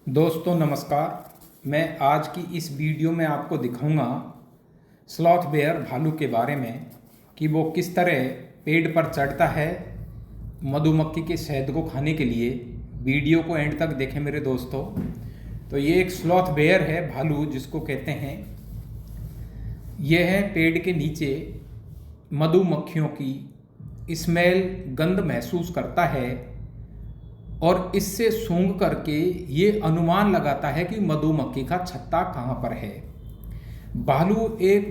दोस्तों नमस्कार। मैं आज की इस वीडियो में आपको दिखाऊंगा स्लॉथ बेयर भालू के बारे में कि वो किस तरह पेड़ पर चढ़ता है मधुमक्खी के शहद को खाने के लिए। वीडियो को एंड तक देखें मेरे दोस्तों। तो ये एक स्लॉथ बेयर है, भालू जिसको कहते हैं। यह है पेड़ के नीचे मधुमक्खियों की स्मेल गंध महसूस करता है और इससे सूंघ करके ये अनुमान लगाता है कि मधुमक्खी का छत्ता कहाँ पर है। भालू एक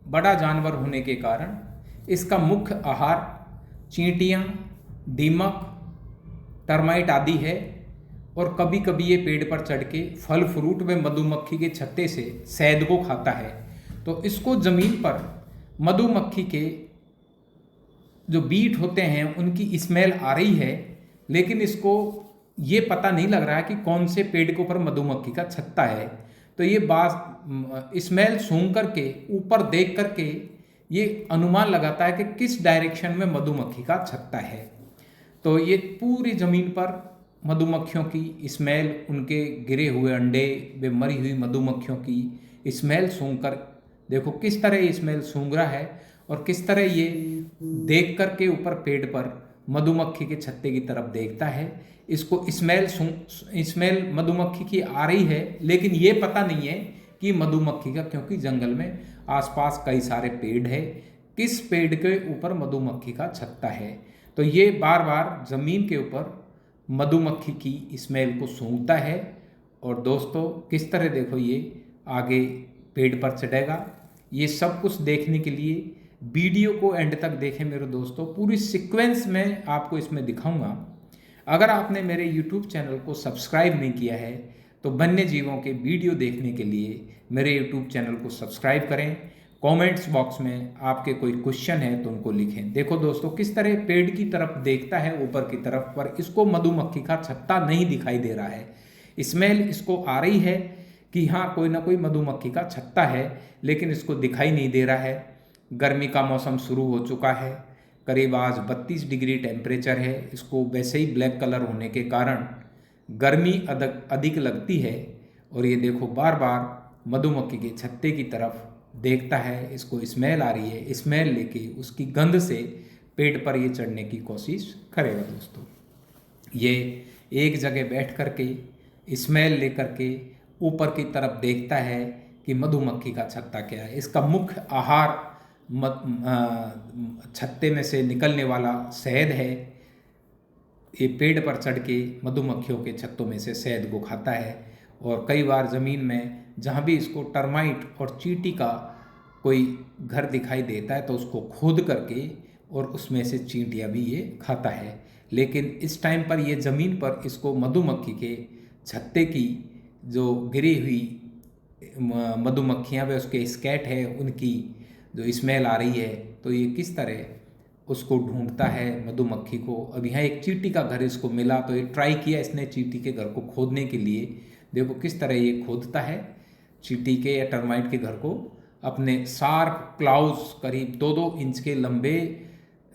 बड़ा जानवर होने के कारण इसका मुख्य आहार चींटियाँ, दीमक, टर्माइट आदि है और कभी कभी ये पेड़ पर चढ़ के फल फ्रूट व मधुमक्खी के छत्ते से शहद को खाता है। तो इसको ज़मीन पर मधुमक्खी के जो बीट होते हैं उनकी स्मेल आ रही है, लेकिन इसको ये पता नहीं लग रहा है कि कौन से पेड़ के ऊपर मधुमक्खी का छत्ता है। तो ये बात स्मेल सूंघ करके ऊपर देख करके ये अनुमान लगाता है कि किस डायरेक्शन में मधुमक्खी का छत्ता है। तो ये पूरी ज़मीन पर मधुमक्खियों की स्मेल, उनके गिरे हुए अंडे व मरी हुई मधुमक्खियों की स्मेल सूंघ कर देखो किस तरह ये स्मेल सूंघ रहा है और किस तरह ये देख करके ऊपर पेड़ पर मधुमक्खी के छत्ते की तरफ देखता है। इसको स्मेल मधुमक्खी की आ रही है, लेकिन ये पता नहीं है कि मधुमक्खी का, क्योंकि जंगल में आसपास कई सारे पेड़ है, किस पेड़ के ऊपर मधुमक्खी का छत्ता है। तो ये बार बार ज़मीन के ऊपर मधुमक्खी की स्मेल को सूंघता है। और दोस्तों किस तरह देखो ये आगे पेड़ पर चढ़ेगा। ये सब कुछ देखने के लिए वीडियो को एंड तक देखें मेरे दोस्तों। पूरी सीक्वेंस में आपको इसमें दिखाऊंगा। अगर आपने मेरे YouTube चैनल को सब्सक्राइब नहीं किया है तो वन्य जीवों के वीडियो देखने के लिए मेरे YouTube चैनल को सब्सक्राइब करें। कमेंट्स बॉक्स में आपके कोई क्वेश्चन है तो उनको लिखें। देखो दोस्तों किस तरह पेड़ की तरफ देखता है ऊपर की तरफ, पर इसको मधुमक्खी का छत्ता नहीं दिखाई दे रहा है। स्मेल इसको आ रही है कि हाँ कोई ना कोई मधुमक्खी का छत्ता है, लेकिन इसको दिखाई नहीं दे रहा है। गर्मी का मौसम शुरू हो चुका है, करीब आज 32 डिग्री टेम्परेचर है। इसको वैसे ही ब्लैक कलर होने के कारण गर्मी अधिक लगती है। और ये देखो बार बार मधुमक्खी के छत्ते की तरफ देखता है। इसको स्मेल आ रही है, स्मेल लेके उसकी गंध से पेड़ पर ये चढ़ने की कोशिश करेगा। दोस्तों ये एक जगह बैठ करके स्मेल लेकर के ऊपर की तरफ देखता है कि मधुमक्खी का छत्ता क्या है। इसका मुख्य आहार छत्ते में से निकलने वाला शहद है। ये पेड़ पर चढ़ के मधुमक्खियों के छत्तों में से शहद को खाता है। और कई बार ज़मीन में जहाँ भी इसको टर्माइट और चींटी का कोई घर दिखाई देता है तो उसको खोद करके और उसमें से चींटियाँ भी ये खाता है। लेकिन इस टाइम पर ये ज़मीन पर इसको मधुमक्खी के छत्ते की जो गिरी हुई मधुमक्खियाँ व उसके स्कैट है उनकी जो स्मेल आ रही है, तो ये किस तरह उसको ढूंढता है मधुमक्खी को। अब यहाँ एक चींटी का घर इसको मिला तो ये ट्राई किया इसने चींटी के घर को खोदने के लिए। देखो किस तरह ये खोदता है चींटी के या टर्माइट के घर को। अपने शार्प क्लाउज करीब 2-2 इंच के लंबे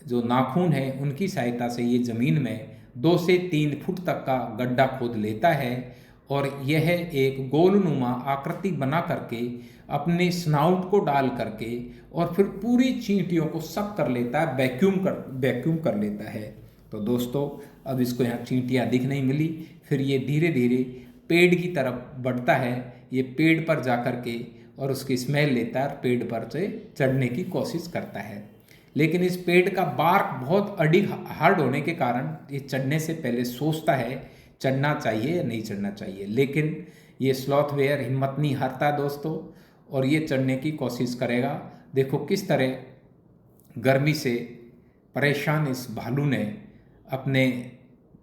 जो नाखून हैं उनकी सहायता से ये ज़मीन में 2 से 3 फुट तक का गड्ढा खोद लेता है और यह एक गोलनुमा आकृति बना करके अपने स्नाउट को डाल करके और फिर पूरी चींटियों को सक कर लेता है, वैक्यूम कर लेता है। तो दोस्तों अब इसको यहाँ चींटियाँ दिख नहीं मिली, फिर ये धीरे धीरे पेड़ की तरफ बढ़ता है। ये पेड़ पर जा कर के और उसकी स्मेल लेता है और पेड़ पर से चढ़ने की कोशिश करता है। लेकिन इस पेड़ का बार्क बहुत हार्ड होने के कारण ये चढ़ने से पहले सोचता है चढ़ना चाहिए या नहीं चढ़ना चाहिए। लेकिन ये स्लॉथ बेयर हिम्मत नहीं हारता दोस्तों और ये चढ़ने की कोशिश करेगा। देखो किस तरह गर्मी से परेशान इस भालू ने अपने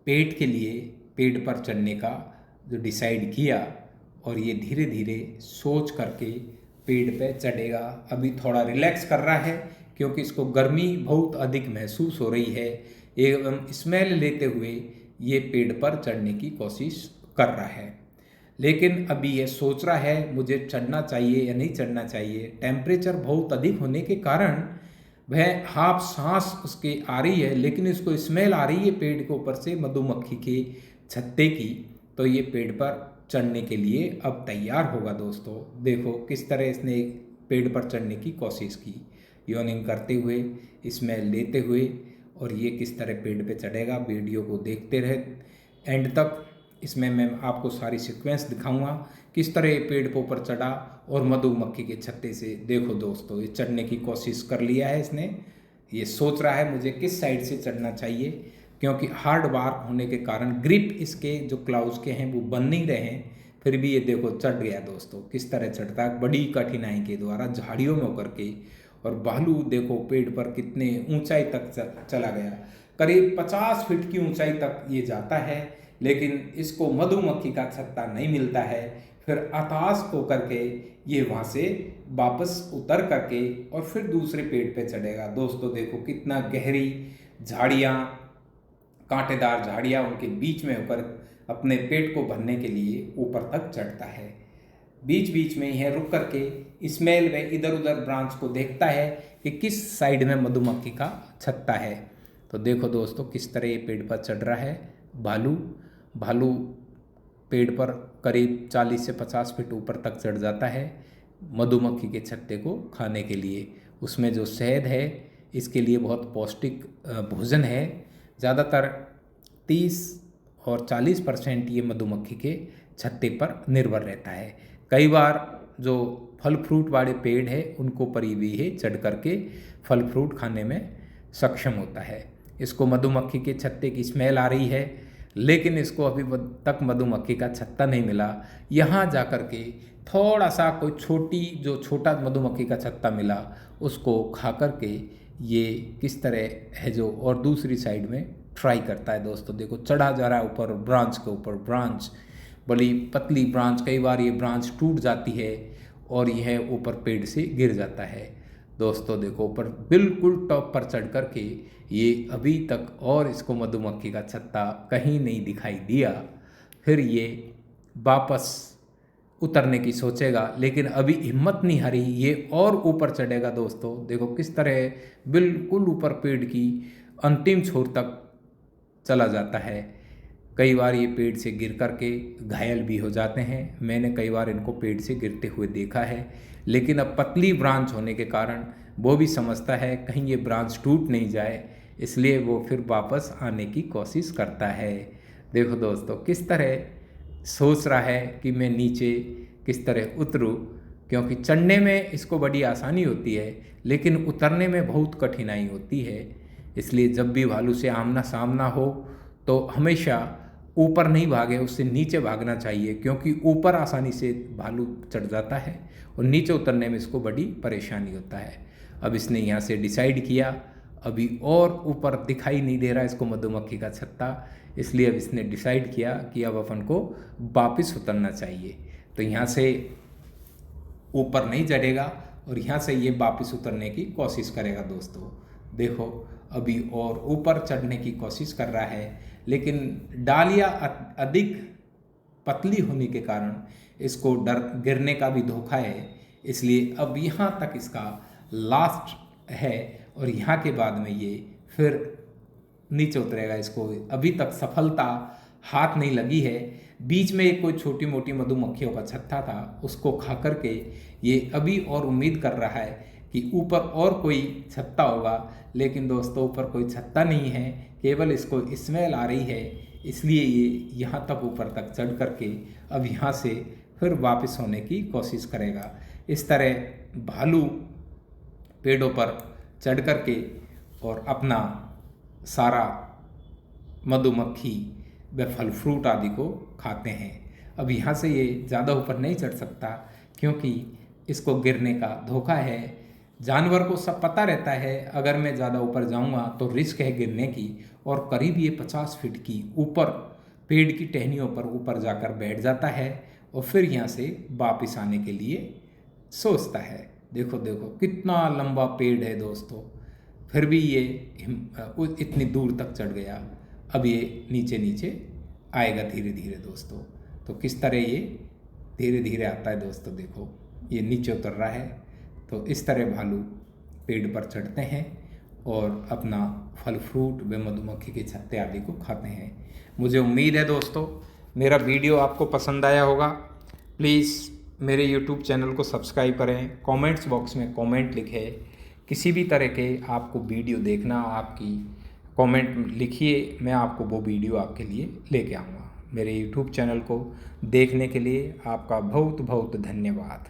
पेट के लिए पेड़ पर चढ़ने का जो डिसाइड किया और ये धीरे धीरे सोच करके पेड़ पे चढ़ेगा। अभी थोड़ा रिलैक्स कर रहा है क्योंकि इसको गर्मी बहुत अधिक महसूस हो रही है एवं स्मेल लेते हुए ये पेड़ पर चढ़ने की कोशिश कर रहा है। लेकिन अभी ये सोच रहा है मुझे चढ़ना चाहिए या नहीं चढ़ना चाहिए। टेम्परेचर बहुत अधिक होने के कारण वह हाफ सांस उसके आ रही है, लेकिन इसको स्मेल आ रही है पेड़ के ऊपर से मधुमक्खी के छत्ते की। तो ये पेड़ पर चढ़ने के लिए अब तैयार होगा दोस्तों। देखो किस तरह इसने पेड़ पर चढ़ने की कोशिश की, योनिंग करते हुए, स्मेल लेते हुए, और ये किस तरह पेड़ पे चढ़ेगा। वीडियो को देखते रहे एंड तक। इसमें मैं आपको सारी सीक्वेंस दिखाऊंगा किस तरह ये पेड़ के ऊपर चढ़ा और मधुमक्खी के छत्ते से। देखो दोस्तों, ये चढ़ने की कोशिश कर लिया है इसने। ये सोच रहा है मुझे किस साइड से चढ़ना चाहिए, क्योंकि हार्ड वार्क होने के कारण ग्रिप इसके जो क्लाउज के हैं वो बन नहीं रहे हैं। फिर भी ये देखो चढ़ गया दोस्तों। किस तरह चढ़ता है, बड़ी कठिनाई के द्वारा झाड़ियों में होकर के। और भालू देखो पेड़ पर कितने ऊंचाई तक चला गया, करीब 50 फीट की ऊंचाई तक ये जाता है, लेकिन इसको मधुमक्खी का छत्ता नहीं मिलता है। फिर हताश होकर के ये वहाँ से वापस उतर करके और फिर दूसरे पेड़ पे चढ़ेगा। दोस्तों देखो कितना गहरी झाड़ियाँ, कांटेदार झाड़ियाँ, उनके बीच में होकर अपने पेट को भरने के लिए ऊपर तक चढ़ता है। बीच बीच में यह रुक करके स्मेल में इधर उधर ब्रांच को देखता है कि किस साइड में मधुमक्खी का छत्ता है। तो देखो दोस्तों किस तरह ये पेड़ पर चढ़ रहा है भालू पेड़ पर करीब 40 से 50 फीट ऊपर तक चढ़ जाता है मधुमक्खी के छत्ते को खाने के लिए। उसमें जो शहद है इसके लिए बहुत पौष्टिक भोजन है। ज़्यादातर 30 और 40% ये मधुमक्खी के छत्ते पर निर्भर रहता है। कई बार जो फल फ्रूट वाले पेड़ है उनको पर भी ये चढ़ करके फल फ्रूट खाने में सक्षम होता है। इसको मधुमक्खी के छत्ते की स्मेल आ रही है, लेकिन इसको अभी तक मधुमक्खी का छत्ता नहीं मिला। यहाँ जा कर के थोड़ा सा कोई छोटा मधुमक्खी का छत्ता मिला, उसको खा कर के ये किस तरह है जो और दूसरी साइड में ट्राई करता है। दोस्तों देखो चढ़ा जा रहा है ऊपर, ब्रांच के ऊपर ब्रांच, बड़ी पतली ब्रांच। कई बार ये ब्रांच टूट जाती है और यह ऊपर पेड़ से गिर जाता है। दोस्तों देखो ऊपर बिल्कुल टॉप पर चढ़ कर के ये अभी तक और इसको मधुमक्खी का छत्ता कहीं नहीं दिखाई दिया। फिर ये वापस उतरने की सोचेगा, लेकिन अभी हिम्मत नहीं हारी, ये और ऊपर चढ़ेगा। दोस्तों देखो किस तरह बिल्कुल ऊपर पेड़ की अंतिम छोर तक चला जाता है। कई बार ये पेड़ से गिर करके घायल भी हो जाते हैं। मैंने कई बार इनको पेड़ से गिरते हुए देखा है, लेकिन अब पतली ब्रांच होने के कारण वो भी समझता है कहीं ये ब्रांच टूट नहीं जाए, इसलिए वो फिर वापस आने की कोशिश करता है। देखो दोस्तों किस तरह सोच रहा है कि मैं नीचे किस तरह उतरूँ, क्योंकि चढ़ने में इसको बड़ी आसानी होती है, लेकिन उतरने में बहुत कठिनाई होती है। इसलिए जब भी भालू से आमना सामना हो तो हमेशा ऊपर नहीं भागे, उससे नीचे भागना चाहिए, क्योंकि ऊपर आसानी से भालू चढ़ जाता है और नीचे उतरने में इसको बड़ी परेशानी होता है। अब इसने यहाँ से डिसाइड किया, अभी और ऊपर दिखाई नहीं दे रहा इसको मधुमक्खी का छत्ता, इसलिए अब इसने डिसाइड किया कि अब अपन को वापस उतरना चाहिए। तो यहाँ से ऊपर नहीं चढ़ेगा और यहाँ से ये वापस उतरने की कोशिश करेगा। दोस्तों देखो अभी और ऊपर चढ़ने की कोशिश कर रहा है, लेकिन डालियाँ अधिक पतली होने के कारण इसको डर गिरने का भी धोखा है, इसलिए अब यहाँ तक इसका लास्ट है और यहाँ के बाद में ये फिर नीचे उतरेगा। इसको अभी तक सफलता हाथ नहीं लगी है। बीच में एक कोई छोटी मोटी मधुमक्खियों का छत्ता था, उसको खा करके ये अभी और उम्मीद कर रहा है कि ऊपर और कोई छत्ता होगा, लेकिन दोस्तों ऊपर कोई छत्ता नहीं है, केवल इसको स्मेल आ रही है, इसलिए ये यहाँ तक ऊपर तक चढ़ करके अब यहाँ से फिर वापस होने की कोशिश करेगा। इस तरह भालू पेड़ों पर चढ़ करके और अपना सारा मधुमक्खी व फल फ्रूट आदि को खाते हैं। अब यहाँ से ये ज़्यादा ऊपर नहीं चढ़ सकता, क्योंकि इसको गिरने का धोखा है। जानवर को सब पता रहता है अगर मैं ज़्यादा ऊपर जाऊँगा तो रिस्क है गिरने की, और करीब ये 50 फीट की ऊपर पेड़ की टहनियों पर ऊपर जाकर बैठ जाता है और फिर यहाँ से वापस आने के लिए सोचता है। देखो देखो कितना लंबा पेड़ है दोस्तों, फिर भी ये इतनी दूर तक चढ़ गया। अब ये नीचे नीचे आएगा धीरे धीरे दोस्तों। तो किस तरह ये धीरे धीरे आता है दोस्तों, देखो ये नीचे उतर रहा है। तो इस तरह भालू पेड़ पर चढ़ते हैं और अपना फल फ्रूट व मधुमक्खी के छत्ते आदि को खाते हैं। मुझे उम्मीद है दोस्तों मेरा वीडियो आपको पसंद आया होगा। प्लीज़ मेरे यूट्यूब चैनल को सब्सक्राइब करें, कमेंट्स बॉक्स में कमेंट लिखें। किसी भी तरह के आपको वीडियो देखना, आपकी कमेंट लिखिए, मैं आपको वो वीडियो आपके लिए लेके आऊँगा। मेरे यूट्यूब चैनल को देखने के लिए आपका बहुत बहुत धन्यवाद।